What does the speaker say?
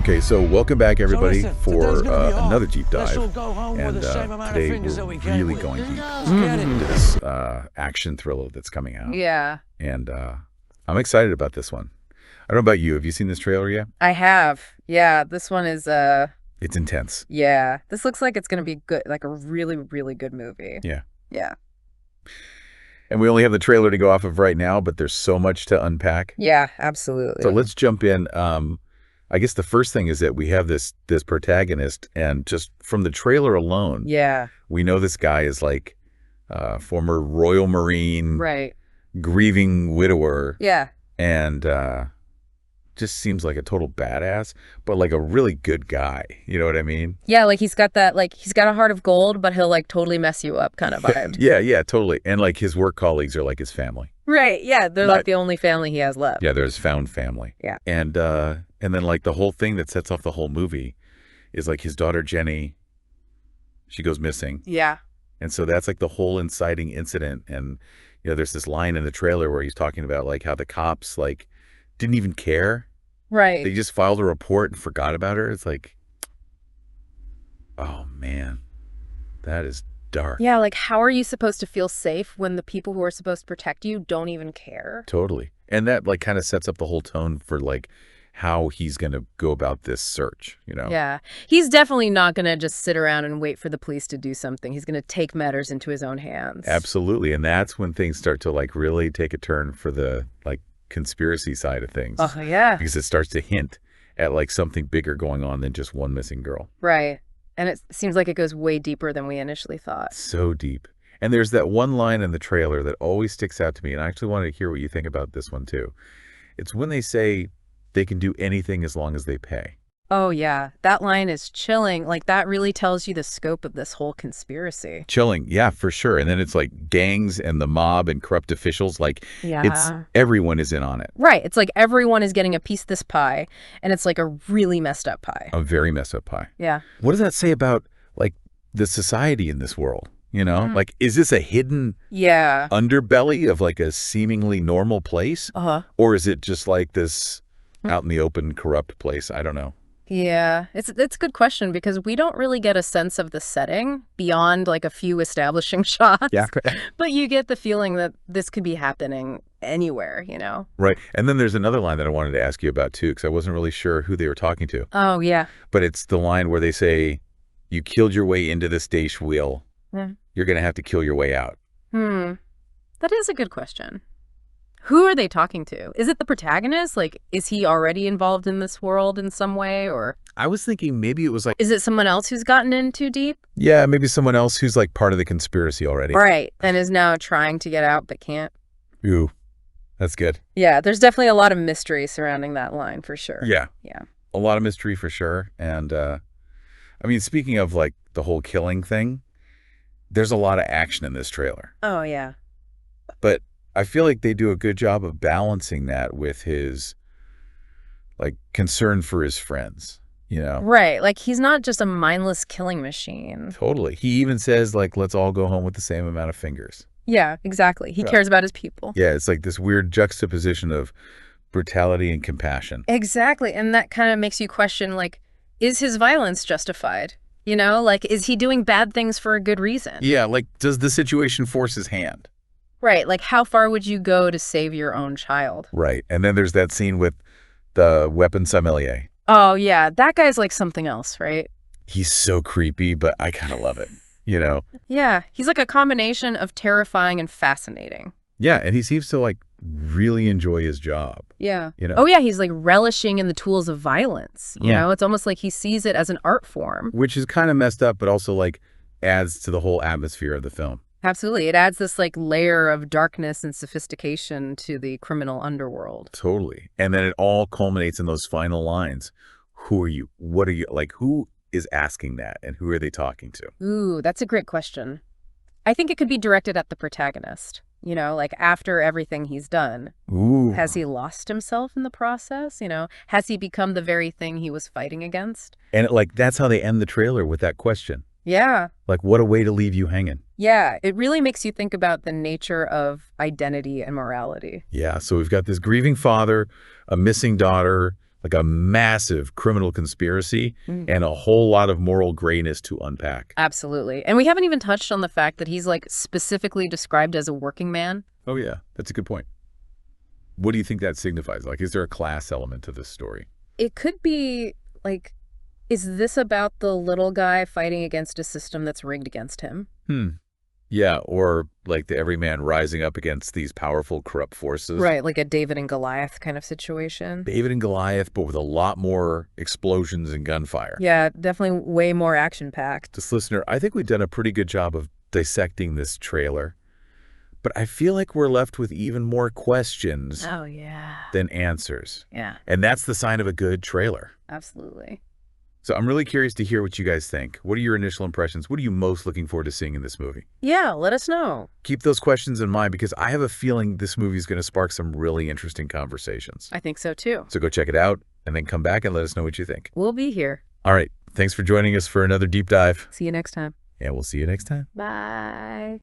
Okay, so welcome back everybody for another deep dive, and today we're really going deep into this action thriller that's coming out. Yeah. And I'm excited about this one. I don't know about you. Have you seen this trailer yet? I have. Yeah, this one is It's intense. yeah. This looks like it's going to be good, like a really, really good movie. Yeah. Yeah. And we only have the trailer to go off of right now, but there's so much to unpack. Yeah, absolutely. So let's jump in. I guess the first thing is that we have this protagonist, and just from the trailer alone, yeah, we know this guy is like former Royal Marine, right, grieving widower. Yeah. And just seems like a total badass, but like a really good guy. You know what I mean? Yeah, like he's got that, like he's got a heart of gold, but he'll like totally mess you up kind of vibe. Yeah, totally. And like his work colleagues are like his family. Right, yeah, they're like the only family he has left. Yeah, there's found family. Yeah. And then like the whole thing that sets off the whole movie is like his daughter Jenny, she goes missing. Yeah. And so that's like the whole inciting incident. And you know, there's this line in the trailer where he's talking about like how the cops like didn't even care. Right. They just filed a report and forgot about her. It's like, oh man, that is dark. Yeah, like how are you supposed to feel safe when the people who are supposed to protect you don't even care? Totally. And that like kind of sets up the whole tone for like how he's going to go about this search, you know? Yeah. He's definitely not going to just sit around and wait for the police to do something. He's going to take matters into his own hands. Absolutely. And that's when things start to like really take a turn for the like conspiracy side of things. Oh, yeah. Because it starts to hint at like something bigger going on than just one missing girl. Right. And it seems like it goes way deeper than we initially thought. So deep. And there's that one line in the trailer that always sticks out to me, and I actually wanted to hear what you think about this one too. It's when they say they can do anything as long as they pay. Oh, yeah. That line is chilling. Like, that really tells you the scope of this whole conspiracy. Chilling, yeah, for sure. And then it's like gangs and the mob and corrupt officials. Like, yeah, it's everyone is in on it. Right. It's like everyone is getting a piece of this pie, and it's like a really messed up pie. A very messed up pie. Yeah. What does that say about, like, the society in this world? You know, like, is this a hidden underbelly of like a seemingly normal place? Or is it just like this out in the open corrupt place? I don't know. Yeah, it's a good question because we don't really get a sense of the setting beyond like a few establishing shots. Yeah. But you get the feeling that this could be happening anywhere, you know? Right. And then there's another line that I wanted to ask you about too, because I wasn't really sure who they were talking to. Oh, yeah. But it's the line where they say, you killed your way into this dash wheel. You're going to have to kill your way out. That is a good question. Who are they talking to? Is it the protagonist? Like, is he already involved in this world in some way, or? I was thinking maybe it was like... Is it someone else who's gotten in too deep? Yeah, maybe someone else who's like part of the conspiracy already. Right, and is now trying to get out but can't. Ooh, that's good. Yeah, there's definitely a lot of mystery surrounding that line for sure. Yeah. Yeah. A lot of mystery for sure. And I mean, speaking of like the whole killing thing, there's a lot of action in this trailer. Oh, yeah. But I feel like they do a good job of balancing that with his like concern for his friends, you know? Right. Like he's not just a mindless killing machine. Totally. He even says like, let's all go home with the same amount of fingers. Yeah, exactly. He cares about his people. Yeah. It's like this weird juxtaposition of brutality and compassion. Exactly. And that kind of makes you question, like, is his violence justified? You know, like, is he doing bad things for a good reason? Yeah. Like, does the situation force his hand? Right. Like, how far would you go to save your own child? Right. And then there's that scene with the weapon sommelier. Oh, yeah. That guy's like something else, right? He's so creepy, but I kind of love it, you know? Yeah. He's like a combination of terrifying and fascinating. Yeah. And he seems to like really enjoy his job. Yeah. You know? Oh, yeah. He's like relishing in the tools of violence. You know, it's almost like he sees it as an art form. Which is kind of messed up, but also like adds to the whole atmosphere of the film. Absolutely. It adds this like layer of darkness and sophistication to the criminal underworld. Totally. And then it all culminates in those final lines. Who are you? What are you? Like, who is asking that? And who are they talking to? Ooh, that's a great question. I think it could be directed at the protagonist. You know, like after everything he's done. Ooh. Has he lost himself in the process? You know, has he become the very thing he was fighting against? And like, that's how they end the trailer, with that question. Yeah. Like, what a way to leave you hanging. Yeah, it really makes you think about the nature of identity and morality. Yeah, so we've got this grieving father, a missing daughter, like a massive criminal conspiracy and a whole lot of moral grayness to unpack. Absolutely. And we haven't even touched on the fact that he's like specifically described as a working man. Oh, yeah. That's a good point. What do you think that signifies? Like, is there a class element to this story? It could be like, is this about the little guy fighting against a system that's rigged against him? Yeah, or like the everyman rising up against these powerful, corrupt forces. Right, like a David and Goliath kind of situation. David and Goliath, but with a lot more explosions and gunfire. Yeah, definitely way more action-packed. Just listener, I think we've done a pretty good job of dissecting this trailer, but I feel like we're left with even more questions than answers. Yeah. And that's the sign of a good trailer. Absolutely. So I'm really curious to hear what you guys think. What are your initial impressions? What are you most looking forward to seeing in this movie? Yeah, let us know. Keep those questions in mind because I have a feeling this movie is going to spark some really interesting conversations. I think so too. So go check it out and then come back and let us know what you think. We'll be here. All right. Thanks for joining us for another deep dive. See you next time. And we'll see you next time. Bye.